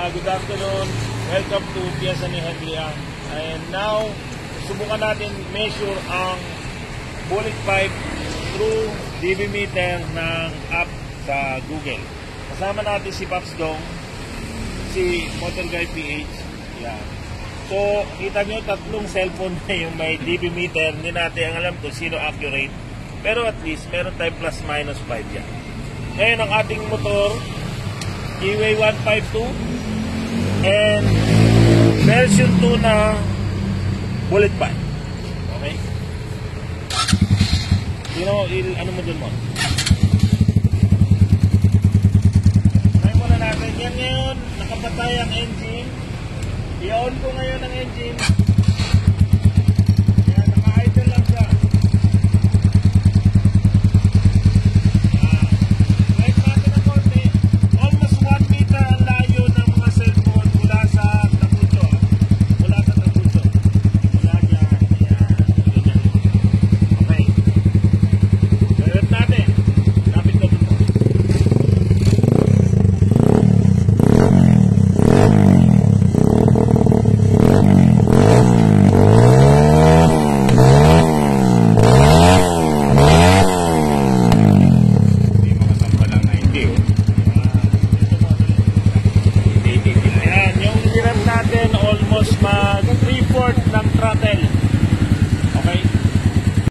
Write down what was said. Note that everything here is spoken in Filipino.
Good afternoon. Welcome to Piazza ni Henry. And now, subukan natin measure ang bullet pipe through DB meter ng app sa Google. Kasama natin si Pops Dong, si Motor Guy PH. Yan. So, kita nyo, tatlong cellphone na yung may DB meter. Hindi natin ang alam kung sino accurate. Pero at least, meron tayo plus minus 5 yan. Ngayon, ang ating motor, Keyway 152 and version 2 na bullet pipe. Okay? Ano mo dun mo? Try muna natin. Yan ngayon, nakapatay ang engine. I-on ko ngayon ang engine. Yan, naka-idle lang siya. Right natin ang konti. Almost 1 meter ang layo ng mga cellphone mula sa tabuto. Mula sa tabuto. Mula dyan. Ayan. Okay. Gawin natin. Lapit na dito. Ayan, yung hirap natin almost mag 3/4 ng throttle.